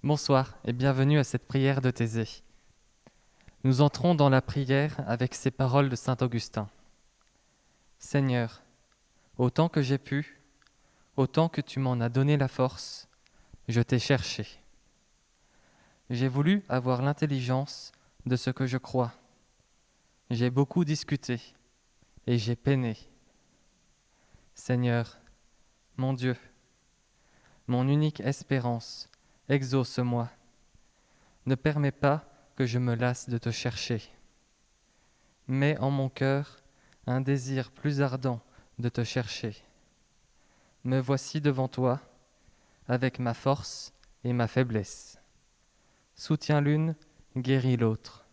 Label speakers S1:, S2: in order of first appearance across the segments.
S1: Bonsoir et bienvenue à cette prière de Thésée. Nous entrons dans la prière avec ces paroles de saint Augustin. Seigneur, autant que j'ai pu, autant que tu m'en as donné la force, je t'ai cherché. J'ai voulu avoir l'intelligence de ce que je crois. J'ai beaucoup discuté et j'ai peiné. Seigneur, mon Dieu, mon unique espérance, exauce-moi. Ne permets pas que je me lasse de te chercher. Mets en mon cœur un désir plus ardent de te chercher. Me voici devant toi, avec ma force et ma faiblesse. Soutiens l'une, guéris l'autre.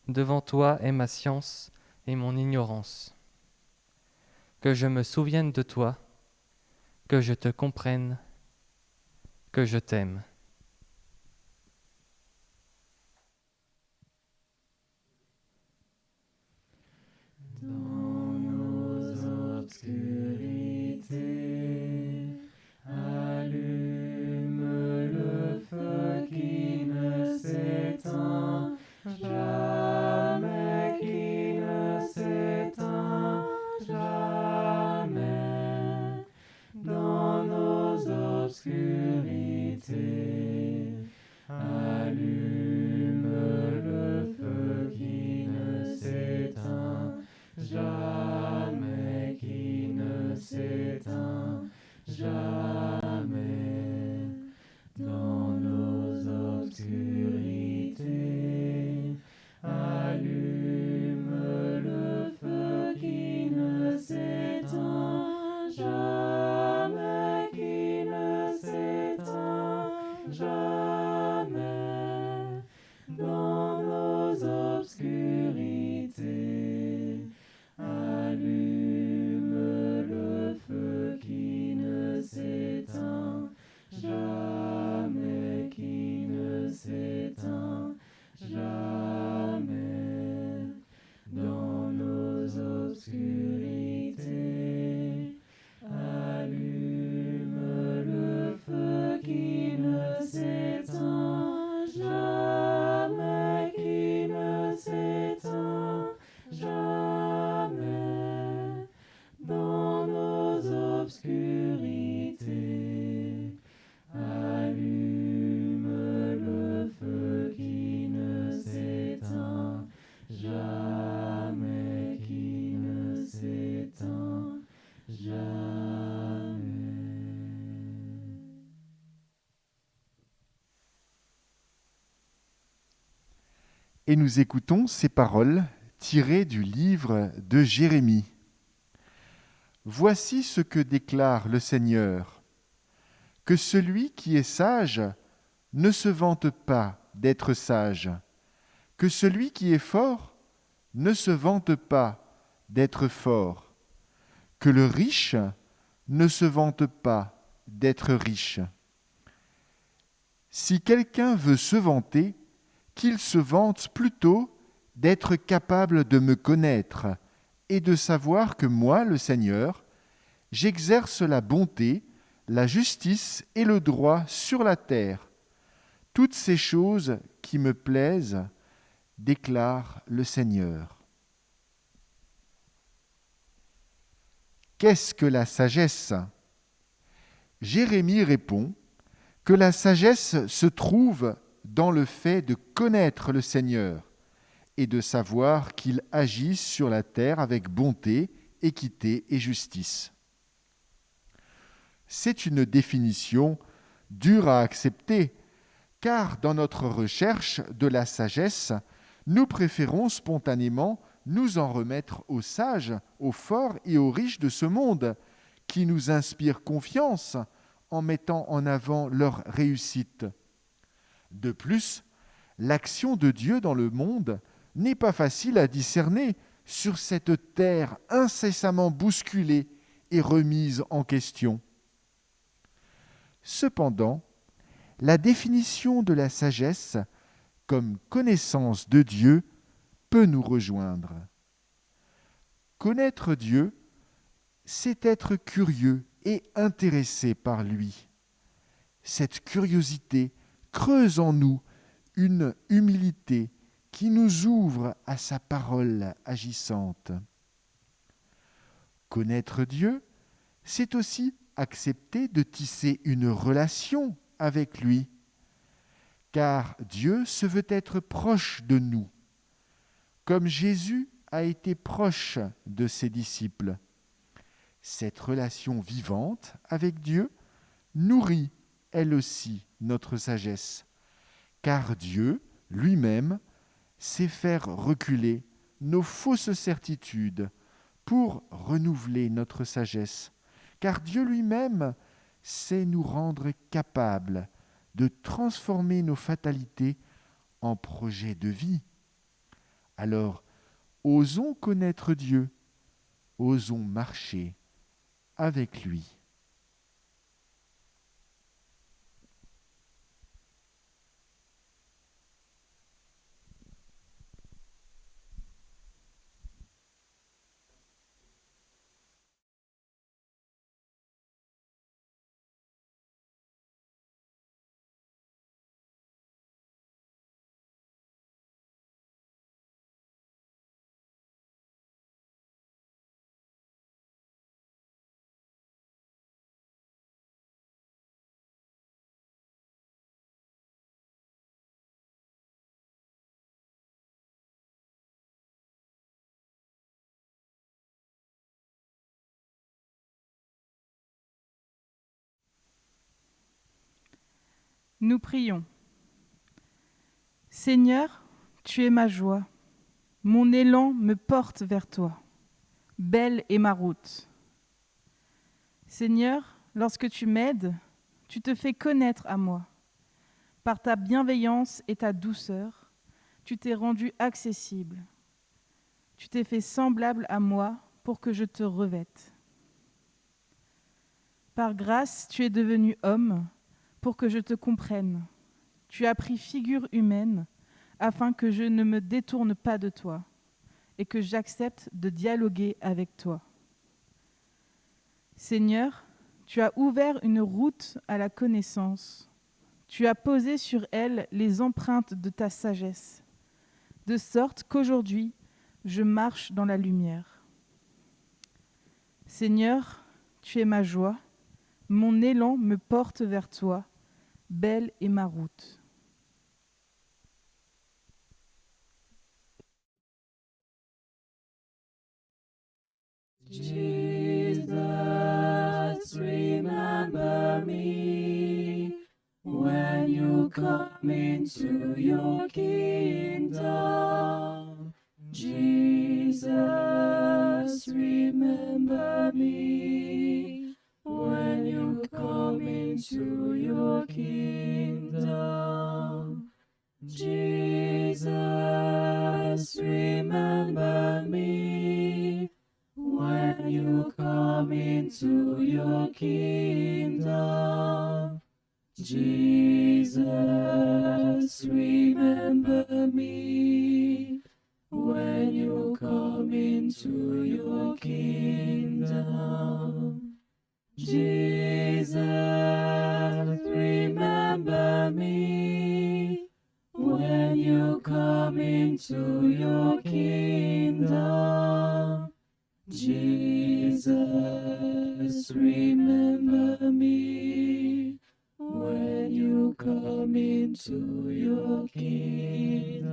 S1: Devant toi est ma science et mon ignorance. Que je me souvienne de toi, que je te comprenne, que je t'aime.
S2: Dans nos obscurités, allume le feu qui ne s'éteint jamais, qui ne s'éteint jamais. Dans nos obscurités, allume le feu qui ne s'éteint jamais, qui ne s'éteint jamais. Dans nos obscurités, allume le feu qui ne s'éteint jamais, qui ne s'éteint jamais. Dans nos obscurités, allume le feu qui ne s'éteint jamais, qui ne s'éteint jamais. Dans nos obscurités, allume le feu qui ne s'éteint jamais, qui ne s'éteint jamais. Dans nos obscurités, allume le feu qui ne s'éteint jamais, qui ne s'éteint jamais.
S3: Et nous écoutons ces paroles tirées du livre de Jérémie. Voici ce que déclare le Seigneur, que celui qui est sage ne se vante pas d'être sage, que celui qui est fort ne se vante pas d'être fort, que le riche ne se vante pas d'être riche. Si quelqu'un veut se vanter, qu'il se vante plutôt d'être capable de me connaître et de savoir que moi, le Seigneur, j'exerce la bonté, la justice et le droit sur la terre. Toutes ces choses qui me plaisent, déclare le Seigneur. Qu'est-ce que la sagesse ? Jérémie répond que la sagesse se trouve dans le fait de connaître le Seigneur et de savoir qu'il agit sur la terre avec bonté, équité et justice. C'est une définition dure à accepter, car dans notre recherche de la sagesse, nous préférons spontanément nous en remettre aux sages, aux forts et aux riches de ce monde, qui nous inspirent confiance en mettant en avant leur réussite. De plus, l'action de Dieu dans le monde n'est pas facile à discerner sur cette terre incessamment bousculée et remise en question. Cependant, la définition de la sagesse comme connaissance de Dieu peut nous rejoindre. Connaître Dieu, c'est être curieux et intéressé par lui. Cette curiosité creuse en nous une humilité qui nous ouvre à sa parole agissante. Connaître Dieu, c'est aussi accepter de tisser une relation avec lui, car Dieu se veut être proche de nous, comme Jésus a été proche de ses disciples. Cette relation vivante avec Dieu nourrit, elle aussi, notre sagesse, car Dieu, lui-même, sait faire reculer nos fausses certitudes pour renouveler notre sagesse, car Dieu lui-même sait nous rendre capables de transformer nos fatalités en projets de vie. Alors, osons connaître Dieu, osons marcher avec lui.
S4: Nous prions. Seigneur, tu es ma joie. Mon élan me porte vers toi. Belle est ma route. Seigneur, lorsque tu m'aides, tu te fais connaître à moi. Par ta bienveillance et ta douceur, tu t'es rendu accessible. Tu t'es fait semblable à moi pour que je te revête. Par grâce, tu es devenu homme pour que je te comprenne. Tu as pris figure humaine afin que je ne me détourne pas de toi et que j'accepte de dialoguer avec toi. Seigneur, tu as ouvert une route à la connaissance. Tu as posé sur elle les empreintes de ta sagesse, de sorte qu'aujourd'hui, je marche dans la lumière. Seigneur, tu es ma joie, mon élan me porte vers toi, belle est ma route.
S2: Jesus, remember me when you come into your kingdom. Jesus, remember me when you come into your kingdom. Jesus, remember me when you come into your kingdom. Jesus, remember me when you come into your kingdom. Jesus, remember me when you come into your kingdom. Jesus, remember me when you come into your kingdom.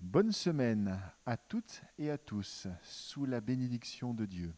S3: Bonne semaine à toutes et à tous, sous la bénédiction de Dieu.